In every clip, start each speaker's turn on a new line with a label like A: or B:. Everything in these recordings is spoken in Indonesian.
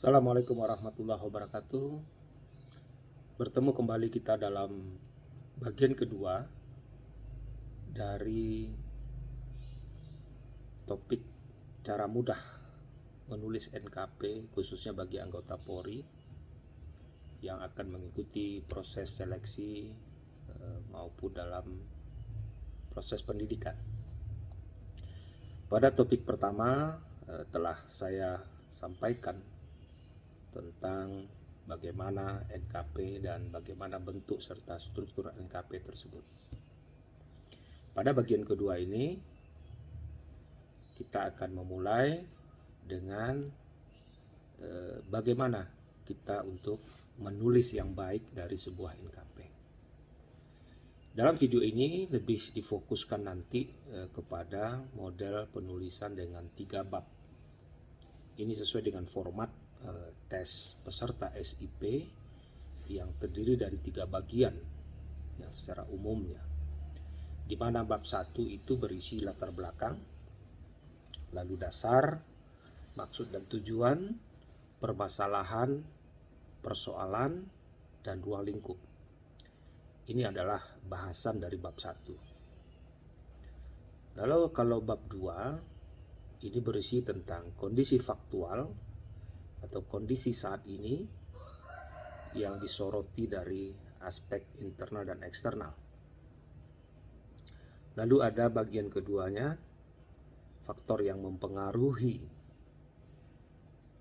A: Assalamualaikum warahmatullahi wabarakatuh. Bertemu kembali kita dalam bagian kedua dari topik cara mudah menulis NKP khususnya bagi anggota Polri yang akan mengikuti proses seleksi maupun dalam proses pendidikan. Pada topik pertama telah saya sampaikan tentang bagaimana NKP dan bagaimana bentuk serta struktur NKP tersebut. Pada bagian kedua ini kita akan memulai dengan bagaimana kita untuk menulis yang baik dari sebuah NKP. Dalam video ini lebih difokuskan nanti kepada model penulisan dengan 3 bab. Ini sesuai dengan format tes peserta SIP yang terdiri dari 3 bagian yang secara umumnya, di mana bab 1 itu berisi latar belakang, lalu dasar, maksud dan tujuan, permasalahan, persoalan, dan ruang lingkup. Ini adalah bahasan dari bab 1. Lalu kalau bab 2 ini berisi tentang kondisi faktual atau kondisi saat ini yang disoroti dari aspek internal dan eksternal. Lalu ada bagian keduanya, faktor yang mempengaruhi.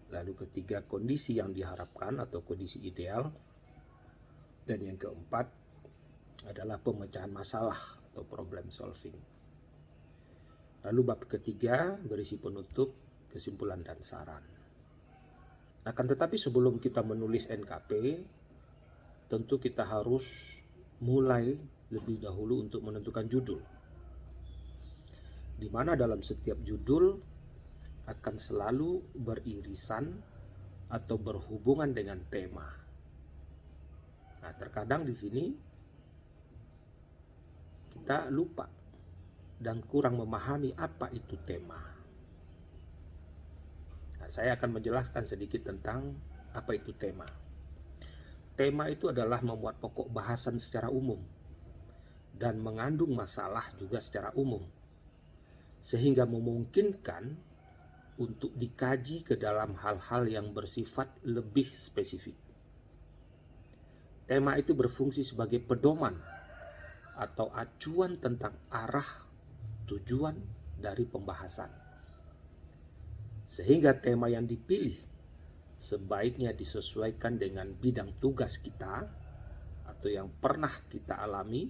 A: Lalu ketiga, kondisi yang diharapkan atau kondisi ideal. Dan yang keempat adalah pemecahan masalah atau problem solving. Lalu bab ketiga berisi penutup, kesimpulan, dan saran. Akan tetapi sebelum kita menulis NKP, tentu kita harus mulai lebih dahulu untuk menentukan judul. Di mana dalam setiap judul akan selalu beririsan atau berhubungan dengan tema. Nah, terkadang di sini kita lupa dan kurang memahami apa itu tema. Nah, saya akan menjelaskan sedikit tentang apa itu tema. Tema itu adalah memuat pokok bahasan secara umum dan mengandung masalah juga secara umum, sehingga memungkinkan untuk dikaji ke dalam hal-hal yang bersifat lebih spesifik. Tema itu berfungsi sebagai pedoman atau acuan tentang arah tujuan dari pembahasan. Sehingga tema yang dipilih sebaiknya disesuaikan dengan bidang tugas kita atau yang pernah kita alami,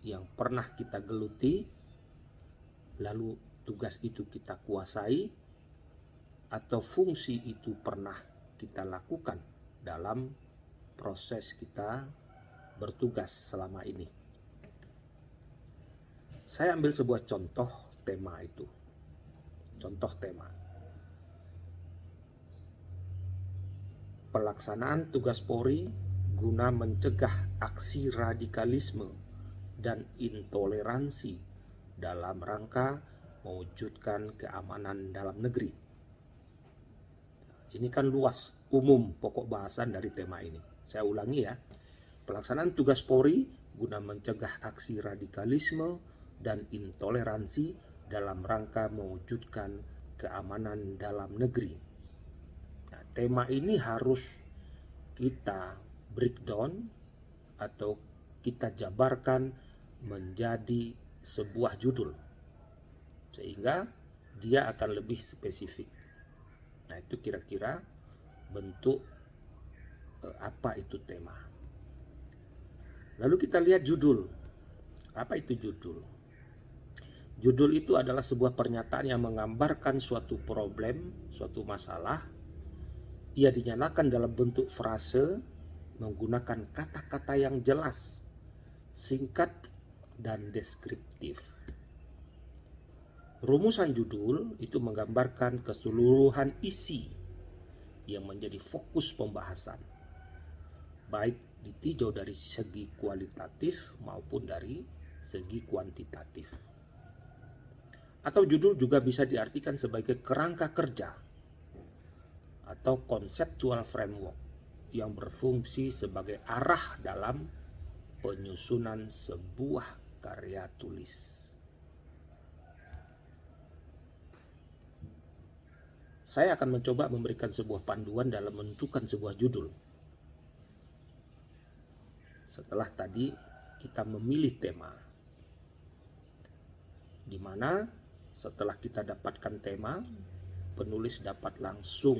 A: yang pernah kita geluti, lalu tugas itu kita kuasai, atau fungsi itu pernah kita lakukan dalam proses kita bertugas selama ini. Saya ambil sebuah contoh tema itu. Contoh tema. Pelaksanaan tugas Polri guna mencegah aksi radikalisme dan intoleransi dalam rangka mewujudkan keamanan dalam negeri. Ini kan luas, umum pokok bahasan dari tema ini. Saya ulangi ya. Pelaksanaan tugas Polri guna mencegah aksi radikalisme dan intoleransi dalam rangka mewujudkan keamanan dalam negeri. Nah, tema ini harus kita breakdown atau kita jabarkan menjadi sebuah judul, sehingga dia akan lebih spesifik. Nah, itu kira-kira bentuk apa itu tema. Lalu kita lihat judul. Apa itu judul? Judul itu adalah sebuah pernyataan yang menggambarkan suatu problem, suatu masalah. Ia dinyatakan dalam bentuk frase menggunakan kata-kata yang jelas, singkat, dan deskriptif. Rumusan judul itu menggambarkan keseluruhan isi yang menjadi fokus pembahasan, baik ditinjau dari segi kualitatif maupun dari segi kuantitatif. Atau judul juga bisa diartikan sebagai kerangka kerja atau conceptual framework yang berfungsi sebagai arah dalam penyusunan sebuah karya tulis. Saya akan mencoba memberikan sebuah panduan dalam menentukan sebuah judul. Setelah tadi kita memilih tema, di mana setelah kita dapatkan tema, penulis dapat langsung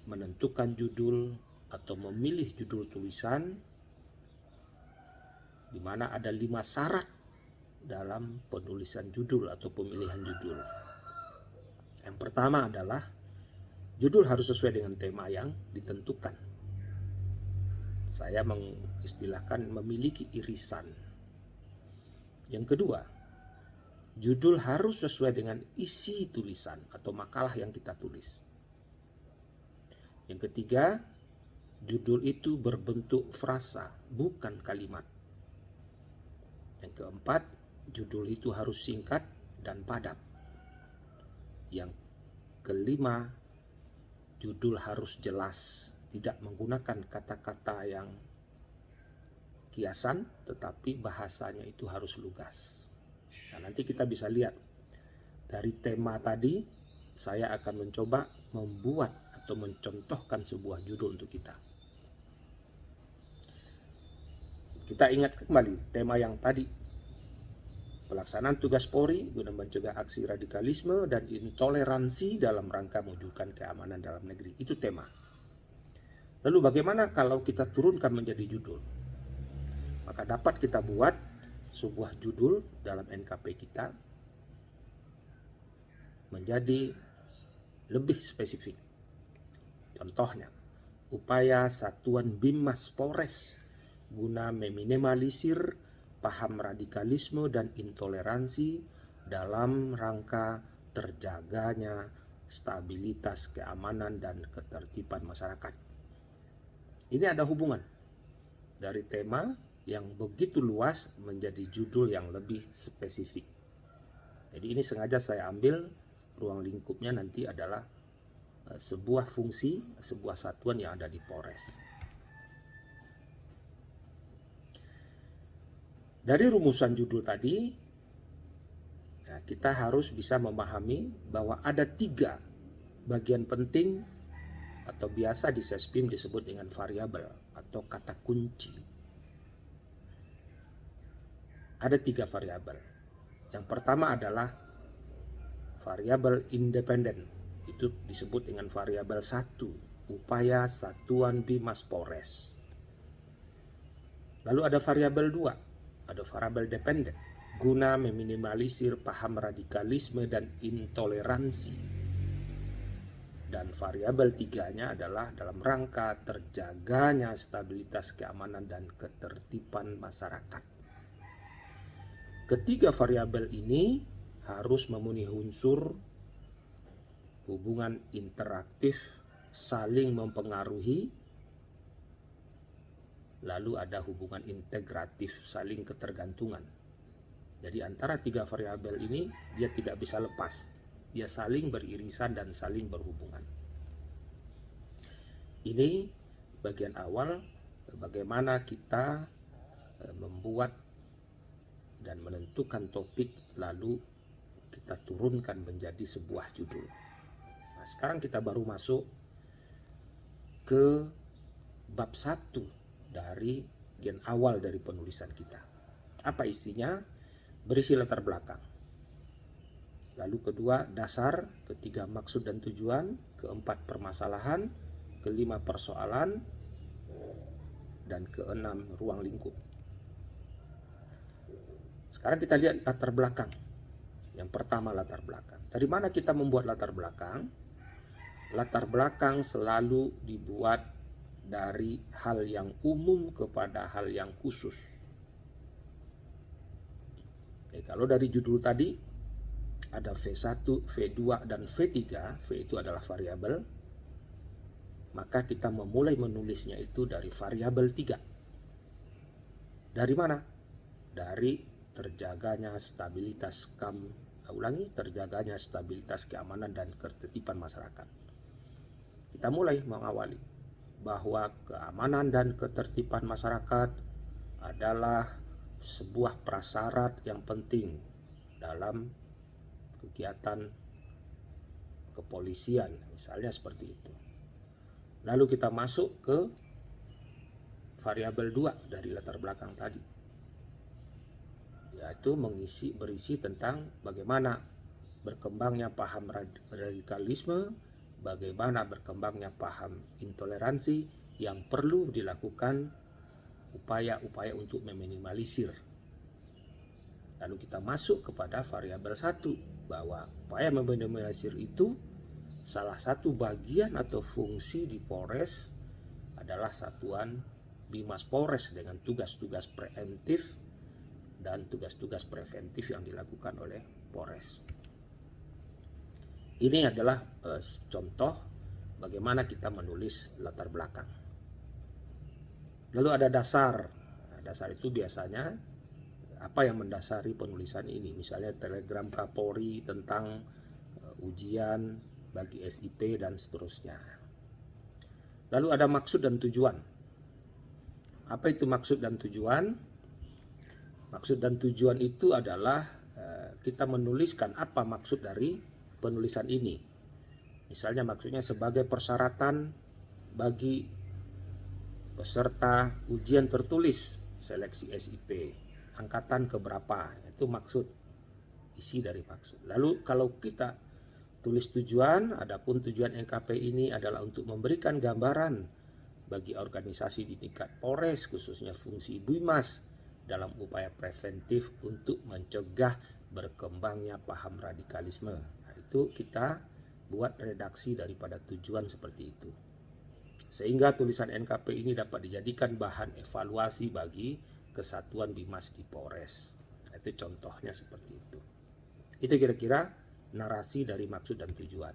A: menentukan judul atau memilih judul tulisan, di mana ada 5 syarat dalam penulisan judul atau pemilihan judul. Yang pertama adalah judul harus sesuai dengan tema yang ditentukan. Saya mengistilahkan memiliki irisan. Yang kedua, judul harus sesuai dengan isi tulisan atau makalah yang kita tulis. Yang ketiga, judul itu berbentuk frasa, bukan kalimat. Yang keempat, judul itu harus singkat dan padat. Yang kelima, judul harus jelas, tidak menggunakan kata-kata yang kiasan, tetapi bahasanya itu harus lugas. Nah, nanti kita bisa lihat dari tema tadi, saya akan mencoba membuat atau mencontohkan sebuah judul untuk kita. Kita ingat kembali tema yang tadi, pelaksanaan tugas Polri guna mencegah aksi radikalisme dan intoleransi dalam rangka mewujudkan keamanan dalam negeri. Itu tema. Lalu bagaimana kalau kita turunkan menjadi judul? Maka dapat kita buat sebuah judul dalam NKP kita menjadi lebih spesifik. Contohnya, upaya Satuan Bimas Polres guna meminimalisir paham radikalisme dan intoleransi dalam rangka terjaganya stabilitas keamanan dan ketertiban masyarakat. Ini ada hubungan dari tema yang begitu luas menjadi judul yang lebih spesifik. Jadi ini sengaja saya ambil ruang lingkupnya nanti adalah sebuah fungsi, sebuah satuan yang ada di Polres. Dari rumusan judul tadi, ya, kita harus bisa memahami bahwa ada 3 bagian penting atau biasa di Sespim disebut dengan variabel atau kata kunci. Ada 3 variabel. Yang pertama adalah variabel independen. Itu disebut dengan variabel 1, upaya Satuan Bimas Polres. Lalu ada variabel 2. Ada variabel dependen guna meminimalisir paham radikalisme dan intoleransi. Dan variabel 3-nya adalah dalam rangka terjaganya stabilitas keamanan dan ketertiban masyarakat. Ketiga variabel ini harus memenuhi unsur hubungan interaktif, saling mempengaruhi, lalu ada hubungan integratif, saling ketergantungan. Jadi antara 3 variabel ini dia tidak bisa lepas. Dia saling beririsan dan saling berhubungan. Ini bagian awal bagaimana kita membuat dan menentukan topik lalu kita turunkan menjadi sebuah judul. Nah, sekarang kita baru masuk ke bab 1 dari bagian awal dari penulisan kita. Apa isinya? Berisi latar belakang. Lalu kedua, dasar. Ketiga, maksud dan tujuan. Keempat, permasalahan. Kelima, persoalan. Dan keenam, ruang lingkup. Sekarang kita lihat latar belakang. Yang pertama, latar belakang. Dari mana kita membuat latar belakang? Latar belakang selalu dibuat dari hal yang umum kepada hal yang khusus. Oke, kalau dari judul tadi ada V1, V2, dan V3, V itu adalah variabel, maka kita memulai menulisnya itu dari variabel 3. Dari mana? Dari terjaganya stabilitas terjaganya stabilitas keamanan dan ketertiban masyarakat. kita mulai mengawali bahwa keamanan dan ketertiban masyarakat adalah sebuah prasyarat yang penting dalam kegiatan kepolisian, misalnya seperti itu. Lalu kita masuk ke variabel 2 dari latar belakang tadi, yaitu berisi tentang bagaimana berkembangnya paham radikalisme, bagaimana berkembangnya paham intoleransi yang perlu dilakukan upaya-upaya untuk meminimalisir. Lalu kita masuk kepada variabel 1, bahwa upaya meminimalisir itu salah satu bagian atau fungsi di Polres adalah satuan Bimas Polres dengan tugas-tugas preemptif dan tugas-tugas preventif yang dilakukan oleh Polres. Ini adalah contoh bagaimana kita menulis latar belakang. Lalu ada dasar. Dasar itu biasanya apa yang mendasari penulisan ini. Misalnya telegram Kapolri tentang ujian bagi SIP dan seterusnya. Lalu ada maksud dan tujuan. Apa itu maksud dan tujuan? Maksud dan tujuan itu adalah kita menuliskan apa maksud dari penulisan ini. Misalnya maksudnya sebagai persyaratan bagi peserta ujian tertulis seleksi SIP angkatan keberapa, itu maksud, isi dari maksud. Lalu kalau kita tulis tujuan, adapun tujuan NKP ini adalah untuk memberikan gambaran bagi organisasi di tingkat Polres, khususnya fungsi Bimas dalam upaya preventif untuk mencegah berkembangnya paham radikalisme. Nah, itu kita buat redaksi daripada tujuan seperti itu, sehingga tulisan NKP ini dapat dijadikan bahan evaluasi bagi kesatuan Bimas di Polres. Itu contohnya seperti itu. Itu kira-kira narasi dari maksud dan tujuan.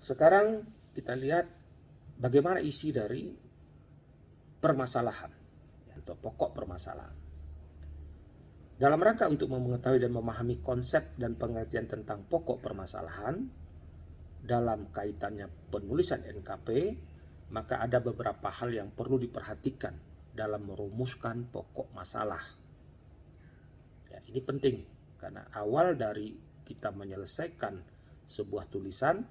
A: Sekarang kita lihat bagaimana isi dari permasalahan atau pokok permasalahan. Dalam rangka untuk mengetahui dan memahami konsep dan pengertian tentang pokok permasalahan dalam kaitannya penulisan NKP, maka ada beberapa hal yang perlu diperhatikan dalam merumuskan pokok masalah. Ya, ini penting karena awal dari kita menyelesaikan sebuah tulisan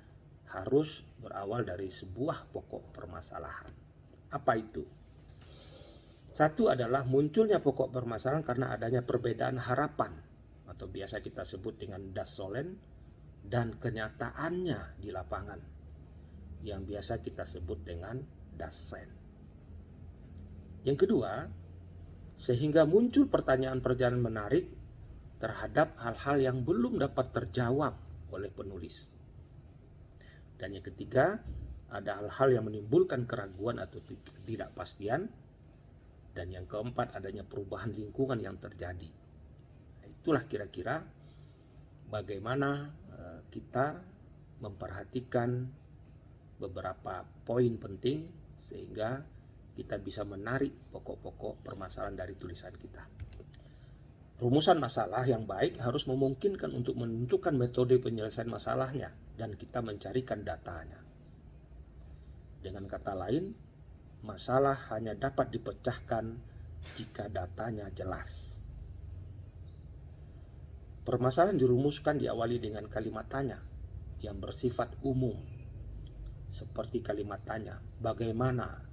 A: harus berawal dari sebuah pokok permasalahan. Apa itu? Satu adalah munculnya pokok permasalahan karena adanya perbedaan harapan atau biasa kita sebut dengan das solen dan kenyataannya di lapangan yang biasa kita sebut dengan dasen. Yang kedua, sehingga muncul pertanyaan-pertanyaan menarik terhadap hal-hal yang belum dapat terjawab oleh penulis. Dan yang ketiga, ada hal-hal yang menimbulkan keraguan atau ketidakpastian. Dan yang keempat, adanya perubahan lingkungan yang terjadi. Itulah kira-kira bagaimana kita memperhatikan beberapa poin penting sehingga kita bisa menarik pokok-pokok permasalahan dari tulisan kita. Rumusan masalah yang baik harus memungkinkan untuk menentukan metode penyelesaian masalahnya dan kita mencarikan datanya. Dengan kata lain, masalah hanya dapat dipecahkan jika datanya jelas. Permasalahan dirumuskan diawali dengan kalimat tanya yang bersifat umum. Seperti kalimat tanya, bagaimana?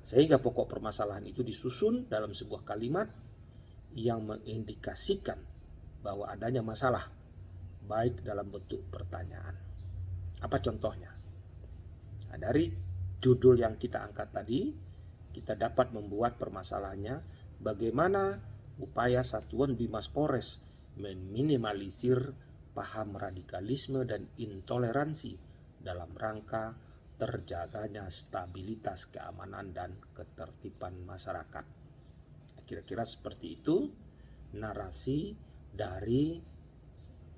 A: Sehingga pokok permasalahan itu disusun dalam sebuah kalimat yang mengindikasikan bahwa adanya masalah, baik dalam bentuk pertanyaan. Apa contohnya? Nah, dari judul yang kita angkat tadi, kita dapat membuat permasalahannya bagaimana upaya Satuan Bimas Polres meminimalisir paham radikalisme dan intoleransi dalam rangka terjaganya stabilitas keamanan dan ketertiban masyarakat. Kira-kira seperti itu narasi dari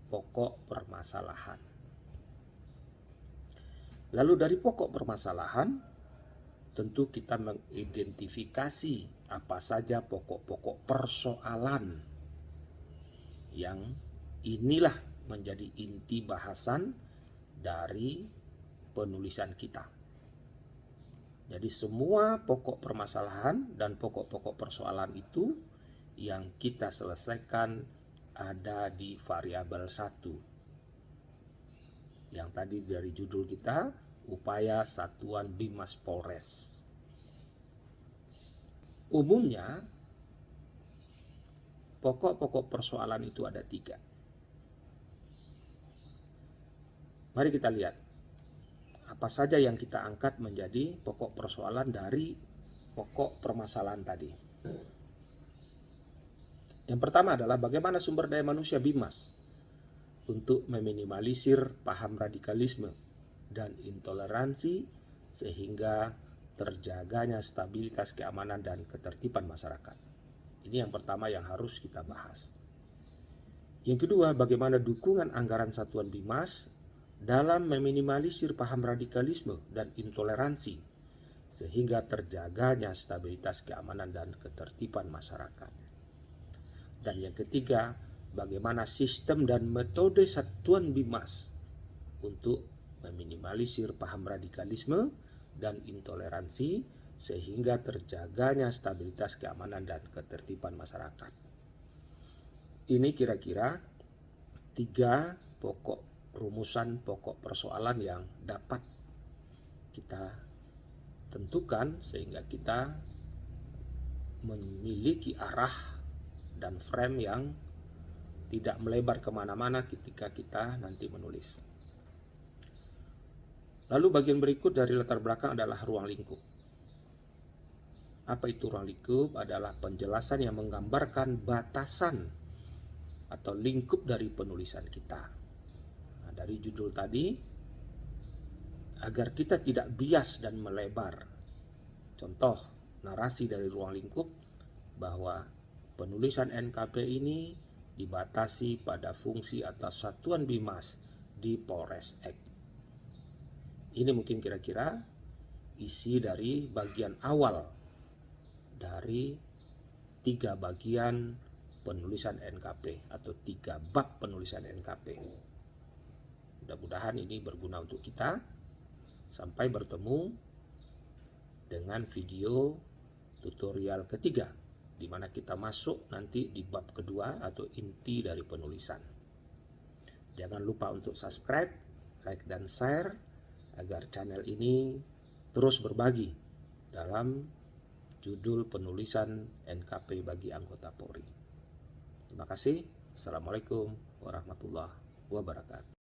A: pokok permasalahan. Lalu dari pokok permasalahan tentu kita mengidentifikasi apa saja pokok-pokok persoalan yang inilah menjadi inti bahasan dari penulisan kita. Jadi semua pokok permasalahan dan pokok-pokok persoalan itu yang kita selesaikan ada di variabel 1. Yang tadi dari judul kita, upaya Satuan Bimas Polres. Umumnya, pokok-pokok persoalan itu ada 3. Mari kita lihat apa saja yang kita angkat menjadi pokok persoalan dari pokok permasalahan tadi. Yang pertama adalah bagaimana sumber daya manusia Bimas untuk meminimalisir paham radikalisme dan intoleransi sehingga terjaganya stabilitas keamanan dan ketertiban masyarakat. Ini yang pertama yang harus kita bahas. Yang kedua, bagaimana dukungan anggaran Satuan Bimas dalam meminimalisir paham radikalisme dan intoleransi sehingga terjaganya stabilitas keamanan dan ketertiban masyarakat. Dan yang ketiga, bagaimana sistem dan metode Satuan Bimas untuk meminimalisir paham radikalisme dan intoleransi sehingga terjaganya stabilitas keamanan dan ketertiban masyarakat. Ini kira-kira 3 pokok rumusan pokok persoalan yang dapat kita tentukan sehingga kita memiliki arah dan frame yang tidak melebar kemana-mana ketika kita nanti menulis. Lalu bagian berikut dari latar belakang adalah ruang lingkup. Apa itu ruang lingkup? Adalah penjelasan yang menggambarkan batasan atau lingkup dari penulisan kita. Dari judul tadi, agar kita tidak bias dan melebar. Contoh narasi dari ruang lingkup bahwa penulisan NKP ini dibatasi pada fungsi atau Satuan Bimas di Polres X. Ini mungkin kira-kira isi dari bagian awal dari 3 bagian penulisan NKP atau 3 bab penulisan NKP. Mudah-mudahan ini berguna untuk kita. Sampai bertemu dengan video tutorial ketiga, di mana kita masuk nanti di bab kedua atau inti dari penulisan. Jangan lupa untuk subscribe, like, dan share agar channel ini terus berbagi dalam judul penulisan NKP bagi anggota Polri. Terima kasih. Assalamualaikum warahmatullahi wabarakatuh.